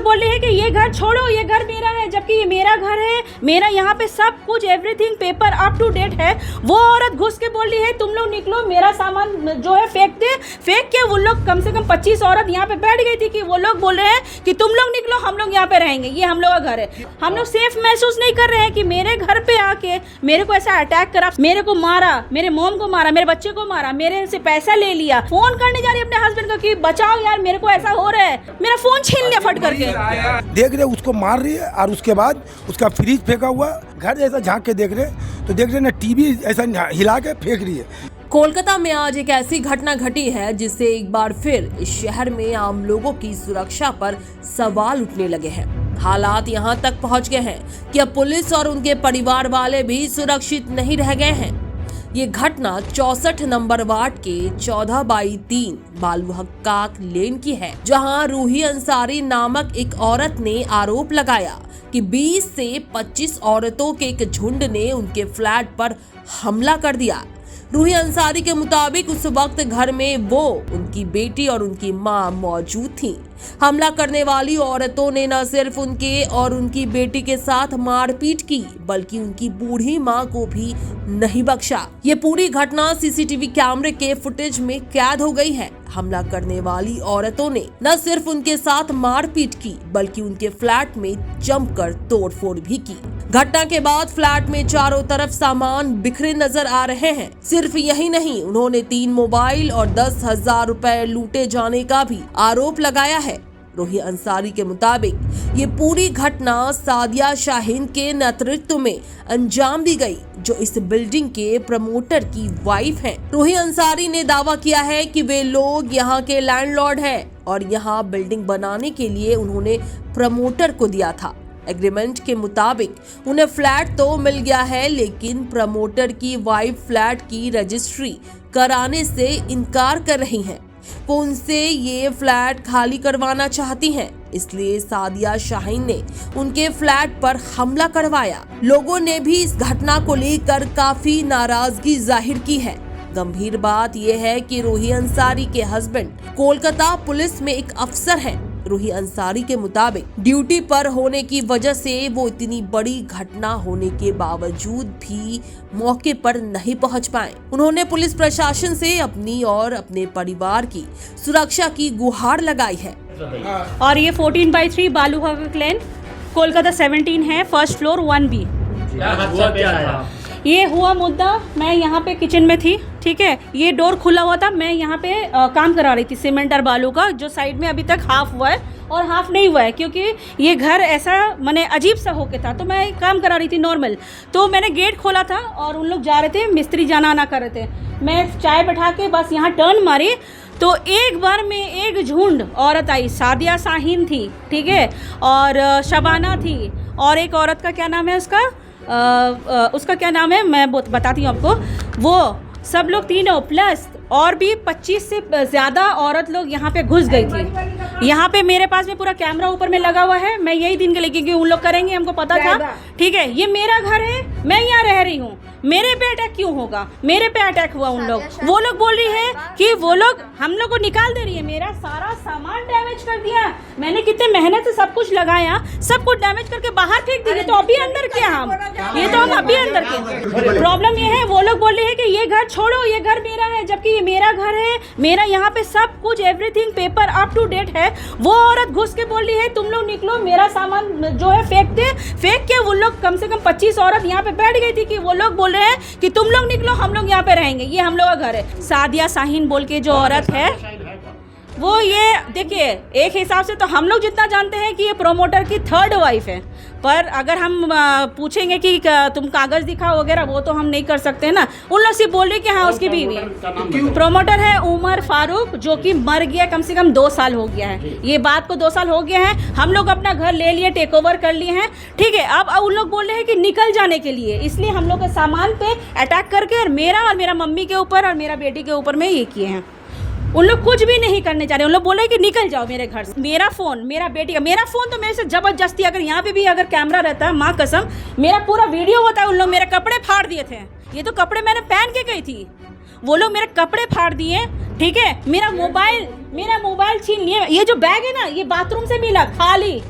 लोग बोल रहे हैं कि ये घर छोड़ो, ये घर मेरा है, जबकि ये मेरा घर है, मेरा यहाँ पे सब कुछ everything paper up to date है। वो औरत घुस के बोल रही है तुम लोग निकलो, मेरा सामान जो है फेंक दे। फेंक के वो लोग कम से कम 25 औरत यहाँ पे बैठ गई थी कि वो लोग बोल रहे हैं कि तुम लोग निकलो, हम लोग यहाँ पे रहेंगे, ये हम लोग का घर है। हम लोग सेफ महसूस नहीं कर रहे हैं कि मेरे घर पे आके मेरे को ऐसा अटैक करा, मेरे को मारा, मेरे मॉम को मारा, मेरे बच्चे को मारा, मेरे से पैसा ले लिया, फोन करने जा रही अपने हस्बैंड को कि बचाओ यार मेरे को ऐसा हो रहा है, मेरा फोन छीन लिया फट करके। देख रहे उसको मार रही है और उसके बाद उसका फ्रिज फेंका हुआ, घर जैसा झांक के देख रहे तो देख रहे ना टीवी ऐसा हिला के फेंक रही है। कोलकाता में आज एक ऐसी घटना घटी है जिससे एक बार फिर इस शहर में आम लोगों की सुरक्षा पर सवाल उठने लगे हैं। हालात यहां तक पहुंच गए हैं कि अब पुलिस और उनके परिवार वाले भी सुरक्षित नहीं रह गए हैं। ये घटना 64 नंबर वार्ड के 14/3 बालू हक्काक लेन की है, जहां रूही अंसारी नामक एक औरत ने आरोप लगाया कि 20 से 25 औरतों के एक झुंड ने उनके फ्लैट पर हमला कर दिया। रूही अंसारी के मुताबिक उस वक्त घर में वो, उनकी बेटी और उनकी मां मौजूद थीं। हमला करने वाली औरतों ने न सिर्फ उनके और उनकी बेटी के साथ मारपीट की, बल्कि उनकी बूढ़ी मां को भी नहीं बख्शा। ये पूरी घटना सीसीटीवी कैमरे के फुटेज में कैद हो गई है। हमला करने वाली औरतों ने न सिर्फ उनके साथ मारपीट की, बल्कि उनके फ्लैट में जमकर तोड़फोड़ भी की। घटना के बाद फ्लैट में चारों तरफ सामान बिखरे नजर आ रहे हैं। सिर्फ यही नहीं, उन्होंने 3 मोबाइल और 10,000 रुपए लूटे जाने का भी आरोप लगाया है। रूही अंसारी के मुताबिक ये पूरी घटना सादिया शाहीन के नेतृत्व में अंजाम दी गई, जो इस बिल्डिंग के प्रमोटर की वाइफ हैं। रूही अंसारी ने दावा किया है कि वे लोग यहाँ के लैंडलॉर्ड हैं और यहाँ बिल्डिंग बनाने के लिए उन्होंने प्रमोटर को दिया था। एग्रीमेंट के मुताबिक उन्हें फ्लैट तो मिल गया है, लेकिन प्रमोटर की वाइफ फ्लैट की रजिस्ट्री कराने से इनकार कर रही हैं। वो उनसे ये फ्लैट खाली करवाना चाहती हैं, इसलिए सादिया शाहीन ने उनके फ्लैट पर हमला करवाया। लोगों ने भी इस घटना को लेकर काफी नाराजगी जाहिर की है। गंभीर बात यह है कि रूही अंसारी के हस्बैंड कोलकाता पुलिस में एक अफसर हैं। रूही अंसारी के मुताबिक ड्यूटी पर होने की वजह से वो इतनी बड़ी घटना होने के बावजूद भी मौके पर नहीं पहुंच पाए। उन्होंने पुलिस प्रशासन से अपनी और अपने परिवार की सुरक्षा की गुहार लगाई है। और ये 14/3 बालू हक्काक लेन, कोलकाता 17 है, फर्स्ट फ्लोर 1B। ये हुआ मुद्दा, मैं यहाँ पे किचन में थी, ठीक है, ये डोर खुला हुआ था, मैं यहाँ पे काम करा रही थी सीमेंट और बालू का, जो साइड में अभी तक हाफ हुआ है और हाफ नहीं हुआ है, क्योंकि ये घर ऐसा माने अजीब सा होके था, तो मैं काम करा रही थी नॉर्मल। तो मैंने गेट खोला था और उन लोग जा रहे थे, मिस्त्री जाना आना कर रहे थे। मैं चाय बैठा के बस यहाँ टर्न मारी तो एक बार में एक झुंड औरत आई। सादिया शाहीन थी, ठीक है, और शबाना थी, और एक औरत का क्या नाम है उसका क्या नाम है मैं बताती हूँ आपको। वो सब लोग तीनों प्लस और भी 25 से ज़्यादा औरत लोग यहाँ पे घुस गई थी। यहाँ पे मेरे पास में पूरा कैमरा ऊपर में लगा हुआ है। मैं यही दिन के लिए, क्योंकि उन लोग करेंगे, हमको पता था, ठीक है, ये मेरा घर है, मैं यहाँ रह रही हूँ, मेरे पे अटैक क्यों होगा, मेरे पे अटैक हुआ उन लोग। वो लोग बोल रही है कि वो लोग हम लोग को निकाल दे रही है, मेरा सारा सामान डैमेज कर दिया, मैंने कितने मेहनत से सब कुछ लगाया, सब कुछ डैमेज करके बाहर फेंक दिए। तो अभी अंदर क्या हम, ये तो हम अभी अंदर के। प्रॉब्लम ये है, वो लोग बोल रहे हैं कि ये घर छोड़ो, ये घर मेरा है, जबकि ये मेरा घर है, मेरा यहाँ पे सब कुछ everything paper up to date है। वो औरत घुस के बोल रही है तुम लोग निकलो, मेरा सामान जो है फेंक दे। फेंक के वो लोग कम से कम 25 औरत यहाँ पे बैठ गई थी कि वो लोग बोल रहे हैं कि तुम लोग निकलो, हम लोग यहाँ पे रहेंगे, ये हम लोग का घर है। सादिया शाहीन बोल के जो औरत है, वो ये देखिए, एक हिसाब से तो हम लोग जितना जानते हैं कि ये प्रोमोटर की 3rd वाइफ है, पर अगर हम पूछेंगे कि तुम कागज दिखाओ वगैरह, वो तो हम नहीं कर सकते ना। उन लोग सिर्फ बोल रहे कि हाँ उसकी बीवी है। प्रोमोटर है उमर फारूक, जो कि मर गया, कम से कम 2 साल हो गया है, ये बात को 2 साल हो गया है। हम लोग अपना घर ले लिए, टेक ओवर कर लिए हैं, ठीक है। अब उन लोग बोल रहे हैं कि निकल जाने के लिए, इसलिए हम लोग के सामान पे अटैक करके और मेरा मम्मी के ऊपर और मेरा बेटी के ऊपर में ये किए हैं। उन लोग कुछ भी नहीं करने चाह रहे, उन लोग बोले कि निकल जाओ मेरे घर से। मेरा फ़ोन, मेरा बेटी का, मेरा फ़ोन तो मेरे से ज़बरदस्ती, अगर यहाँ पे भी अगर कैमरा रहता है, माँ कसम, मेरा पूरा वीडियो होता है। उन लोग मेरे कपड़े फाड़ दिए थे, ये तो कपड़े मैंने पहन के गई थी, वो लोग मेरे कपड़े फाड़ दिए, ठीक है। मेरा मोबाइल मेरा मोबाइल छीन लिए। ये जो बैग है ना, ये बाथरूम से मिला खाली।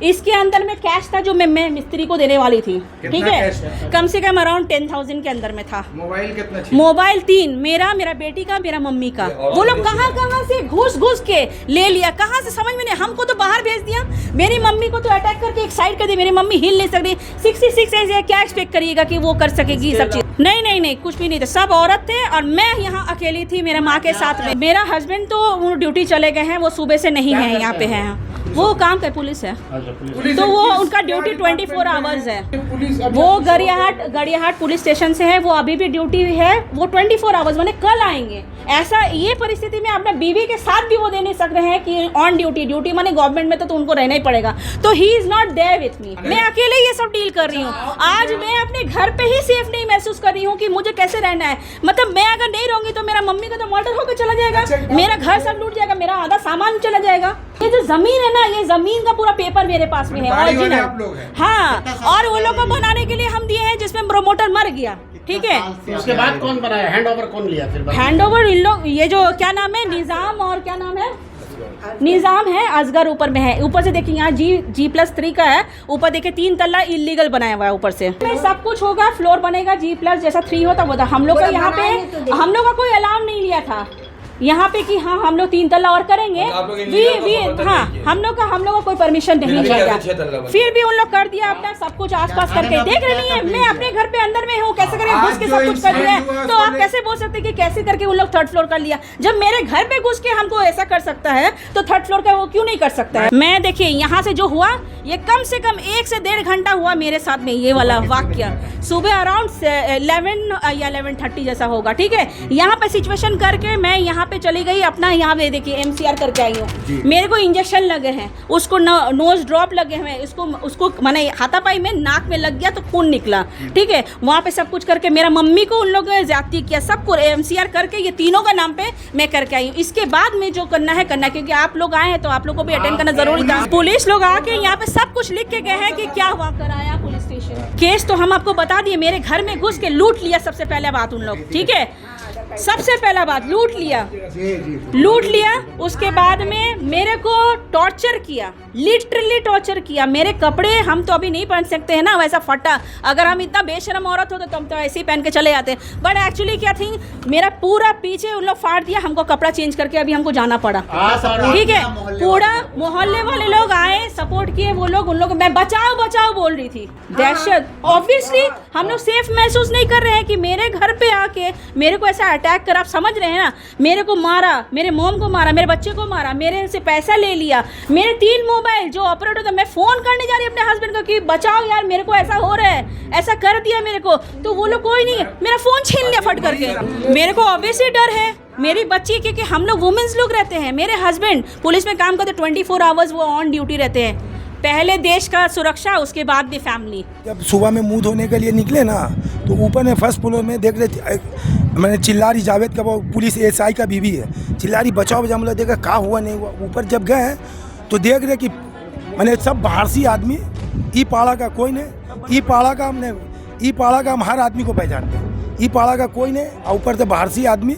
इसके अंदर में कैश था जो मैं मिस्त्री को देने वाली थी। ठीक है, कम से कम अराउंड 10,000 के अंदर में था। मोबाइल कितना? मोबाइल 3, मेरा बेटी का, मेरा मम्मी का। वो लोग कहाँ से घुस के ले लिया, कहाँ से समझ में नहीं। हमको तो बाहर भेज दिया, मेरी मम्मी को तो अटैक करके एक साइड कर दिया। मेरी मम्मी हिल नहीं सकती, 66 एज है, क्या एक्सपेक्ट करिएगा कि वो कर सकेगी सब चीज? नहीं, कुछ भी नहीं था, सब औरत थे और मैं यहाँ अकेली थी मेरा माँ के साथ में। मेरा हस्बैंड तो वो ड्यूटी चले गए हैं, वो सुबह से नहीं है यहाँ पे है। वो काम कर पुलिस है, तो वो उनका ड्यूटी 24 आवर्स है। वो गरियाहाट पुलिस स्टेशन से है, वो अभी भी ड्यूटी है, वो 24 आवर्स माने कल आएंगे। ऐसा ये परिस्थिति में अपने बीवी के साथ भी वो दे नहीं सक रहे हैं कि ऑन ड्यूटी माने गवर्नमेंट में तो उनको रहना ही पड़ेगा। तो he is not there with me, मैं अकेले ये सब डील कर रही हूँ। आज मैं अपने घर पे ही सेफ नहीं महसूस कर रही हूँ कि मुझे कैसे रहना है। मतलब मैं अगर नहीं रहूंगी तो मेरा मम्मी का तो मर्डर होकर चला जाएगा, मेरा घर सब लूट जाएगा, मेरा आधा सामान चला जाएगा। ये जो जमीन है ना, ये जमीन का पूरा पेपर मेरे पास में है ओरिजिनल। हाँ, और वो लोग को बनाने के लिए हम दिए हैं जिसमें प्रमोटर मर गया। ठीक है, उसके बाद कौन बनाया? हैंड ओवर कौन लिया फिर? हैंड ओवर इन लोग, ये जो क्या नाम है, निजाम और क्या नाम है, निजाम है, असगर ऊपर में है। ऊपर से देखिए यहाँ G+3 का है, ऊपर देखिए 3 तल्ला इलीगल बनाया हुआ है ऊपर से। सब कुछ होगा, फ्लोर बनेगा G+ जैसा 3 होता वो था। हम लोग का यहाँ पे हम लोग का कोई अलार्म नहीं लिया था यहाँ पे कि हाँ हम लोग 3 तल्ला और करेंगे। हाँ, हम लोग का कोई परमिशन नहीं लिया, फिर भी उन लोग कर दिया अपना सब कुछ आसपास करके। देख रही है, मैं अपने घर पे अंदर में हूँ, कैसे करके घुस के सब कुछ कर दिया है। तो आप कैसे बोल सकते कि कैसे करके उन लोग 3rd फ्लोर कर लिया? जब मेरे घर पे घुस के हमको ऐसा कर सकता है तो 3rd फ्लोर का वो क्यों नहीं कर सकता है? मैं देखिए यहाँ से जो हुआ, ये कम से कम 1 से 1.5 घंटा हुआ मेरे साथ में ये वाला वाक्य। सुबह अराउंड 11 या 11:30 जैसा होगा। ठीक है, यहाँ पे सिचुएशन करके मैं यहाँ पे चली गई अपना। यहाँ पे देखिए MCR करके आई हूँ। मेरे को इंजेक्शन लगे हैं, उसको नोज ड्रॉप लगे हैं, उसको माने हाथापाई में नाक में लग गया तो खून निकला। ठीक है, वहाँ पे सब कुछ करके मेरा मम्मी को उन लोगों ने ज्यादती किया, सबको MCR करके ये तीनों का नाम पे मैं करके आई हूँ। इसके बाद में जो करना है क्योंकि आप लोग आए हैं तो आप लोग को भी अटेंड करना जरूरी था। पुलिस लोग आके यहाँ पे सब कुछ लिख के गए हैं कि क्या हुआ कराया पुलिस स्टेशन। केस तो हम आपको बता दिए, मेरे घर में घुस के लूट लिया सबसे पहले बात उन लोग। ठीक है, सबसे पहला बात लूट लिया। उसके बाद में मेरे को टॉर्चर किया, लिटरली टॉर्चर किया। मेरे कपड़े हम तो अभी नहीं पहन सकते हैं ना वैसा फटा। अगर हम इतना बेशरम औरत हो तो हम तो ऐसे ही पहन के चले जाते। बट एक्चुअली क्या थी, मेरा पूरा पीछे उन लोग फाड़ दिया, हमको कपड़ा चेंज करके अभी हमको जाना पड़ा। ठीक है, पूरा मोहल्ले वाले लोग आए, सपोर्ट किए वो लोग, उन लोग मैं बचाओ बोल रही थी। दहशत, ऑब्वियसली हम लोग सेफ महसूस नहीं कर रहे हैं कि मेरे घर पे आके मेरे को ऐसा अटैक कर, आप समझ रहे हैं ना, मेरे को मारा, मेरे मॉम को मारा, मेरे बच्चे को मारा, मेरे से पैसा ले लिया, मेरे 3 मोबाइल जो ऑपरेटर था। मैं फोन करने जा रही अपने हस्बैंड को कि बचाओ यार मेरे को ऐसा हो रहा है, ऐसा कर दिया मेरे को, तो वो लोग कोई नहीं, मेरा फोन छीन लिया फट करके। मेरे को ऑब्वियसली डर है मेरी बच्ची, क्योंकि हम लोग वुमेन्स लोग रहते हैं। मेरे हस्बैंड पुलिस में काम करते, 24 आवर्स वो ऑन ड्यूटी रहते हैं। पहले देश का सुरक्षा, उसके बाद भी फैमिली। जब सुबह में मुंह धोने के लिए निकले ना, तो ऊपर में 1st फ्लोर में देख रहे थे, मैंने चिल्ला रही, जावेद का वो पुलिस SI का बीवी है, चिल्ला रही बचाओ बचाओ। मतलब देखा क्या हुआ नहीं हुआ। ऊपर जब गए तो देख रहे कि मैंने सब बाहर से आदमी, ई पाड़ा का कोई नहीं, ई पाड़ा का हम हर आदमी को पहचानते हैं, ई पाड़ा का कोई नहीं। और ऊपर से बाहर से आदमी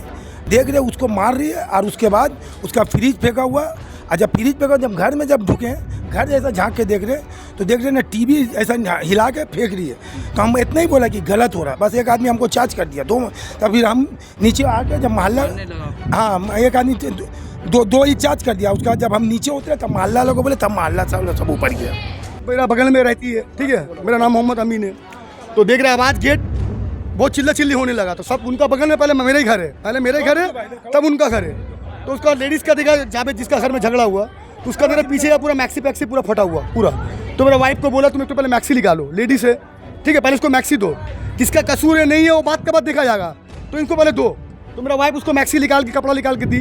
देख रहे उसको मार रही है, और उसके बाद उसका फ्रिज फेंका हुआ। और जब फ्रिज फेंका, जब घर में जब ढुके, घर ऐसा झांक के देख रहे तो देख रहे ना TV ऐसा हिला के फेंक रही है। तो हम इतना ही बोला कि गलत हो रहा है। बस एक आदमी हमको चार्ज कर दिया, 2। तब फिर हम नीचे आके जब मोहल्ला, हाँ एक आदमी दो ही चार्ज कर दिया। उसका जब हम नीचे उतरे तब मोहल्ला लोगों बोले, तब मोहल्ला सब ऊपर गया। मेरा बगल में रहती है, ठीक है, मेरा नाम मोहम्मद अमीन है। तो देख रहे आवाज़, गेट बहुत चिल्ली होने लगा। तो सब उनका बगल में, पहले मेरे ही घर है, पहले मेरे घर है तब उनका घर है। तो उसका लेडीज़ का देखा, जावेद जिसका घर में झगड़ा हुआ, तो उसका मेरे पीछे का पूरा मैक्सी पैक्सी पूरा फटा हुआ पूरा। तो मेरा वाइफ को बोला तुम एक तो पहले मैक्सी निकालो, लेडीज़ है, ठीक है, पहले इसको मैक्सी दो, किसका कसूर है नहीं है वो बात का बाद देखा जाएगा, तो इनको पहले दो। तो मेरा वाइफ उसको मैक्सी निकाल के, कपड़ा निकाल के दी।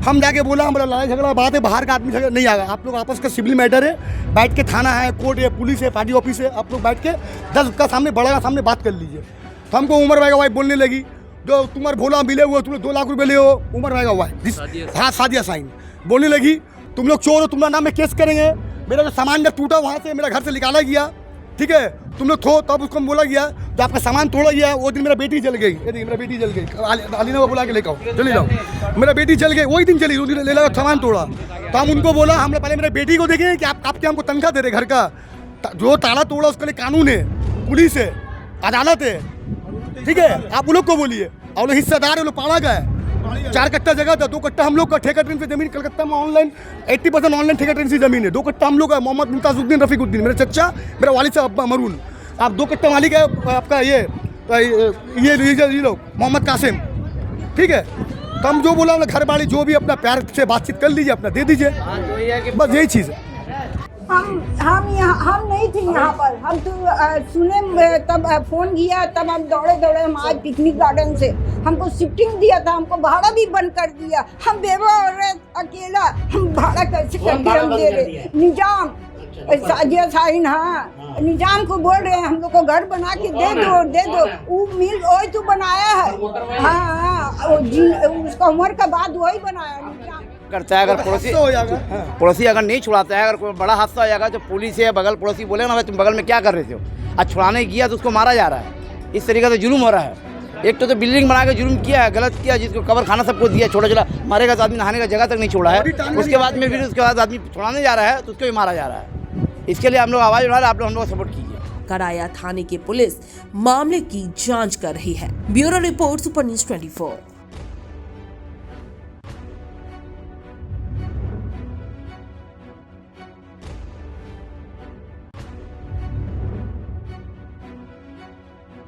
हम जाके बोला हमारा लड़ाई झगड़ा बात है, बाहर का आदमी झगड़ा नहीं आएगा, आप लोग आपस का सिविल मैटर है, बैठ के थाना है, कोर्ट है, पुलिस है, पार्टी ऑफिस है, आप लोग बैठ के 10 का सामने, बड़ा का सामने बात कर लीजिए। तो हमको उमर भाई का वाइफ बोलने लगी, जो तुम्हारे भोला मिले हुए, तुम लोग 2 लाख रुपए ले हो, उमर भाई का वाइफ, हाँ सादिया साइन बोलने लगी, तुम लोग चोर हो, तुम्हारा नाम में केस करेंगे। मेरा जो सामान जब टूटा वहाँ से मेरा घर से निकाला गया, ठीक है, तुम लोग थो तब उसको बोला गया जो आपका सामान तोड़ा गया। वो दिन मेरा बेटी जल गई, ये देखिए मेरा बेटी जल गई, अलीना को बुला के लेकर आओ, चले जाओ, मेरा बेटी जल गई, वही दिन चली, उस दिन ले लगा सामान तोड़ा। तो हम उनको बोला, हमने पहले मेरे बेटी को देखे कि आप क्या हमको तनख्वाह दे रहे घर का, जो ताला तोड़ा उसके लिए कानून है, पुलिस है, अदालत है, ठीक है। आप उन लोग को बोलिए, और लोग हिस्सेदार है, लोग पाड़ा गए। 4 कट्टा जगह था, 2 कट्टा हम लोग का ठेका ट्रेन से जमीन, कलकत्ता में ऑनलाइन 80% ऑनलाइन ठेका ट्रेन से जमीन है। 2 कट्टा हम लोग का, मोहम्मद मुमताजुद्दीन रफीकुद्दीन मेरे चच्चा, मेरा वालिद साहब अब्बा मरून। आप 2 कट्टा मालिक है आपका ये लोग मोहम्मद कासिम, ठीक है। तो हम जो बोला घर वाली जो भी अपना प्यार से बातचीत कर लीजिए, अपना दे दीजिए, बस यही चीज़ है। हम नहीं थे यहाँ पर, हम तो सुने तब फोन किया, तब हम दौड़े हम आज पिकनिक गार्डन से, हमको शिफ्टिंग दिया था, हमको भाड़ा भी बंद कर दिया। हम बेवा औरत अकेला, हम भाड़ा कैसे करके हम दे रहे। निजाम साजिया साइन, हाँ निजाम को बोल रहे हैं हम लोग को घर बना के दे दो। वो मिल वही तो बनाया है, हाँ उसका उम्र का बाद वही बनाया निजाम करता है। अगर पड़ोसी अगर नहीं छुड़ाता है, अगर कोई बड़ा हादसा हो जाएगा तो पुलिस है बगल पड़ोसी बोले ना, तुम बगल में क्या कर रहे थे, आज छुड़ाने गया तो उसको मारा जा रहा है। इस तरीके से जुल्म हो रहा है। एक तो बिल्डिंग बना के जुल्म किया है, गलत किया, जिसको कबर खाना सबको दिया, छोटा मारेगा तो आदमी नहाने का जगह तक नहीं छोड़ा है। उसके बाद में फिर उसके बाद आदमी छुड़ाने जा रहा है तो उसको भी मारा जा रहा है। इसके लिए हम लोग आवाज़ उठा रहे हैं, आप लोग हम लोग सपोर्ट कीजिए। कराया थाने की पुलिस मामले की जांच कर रही है। Bureau report, super news 24।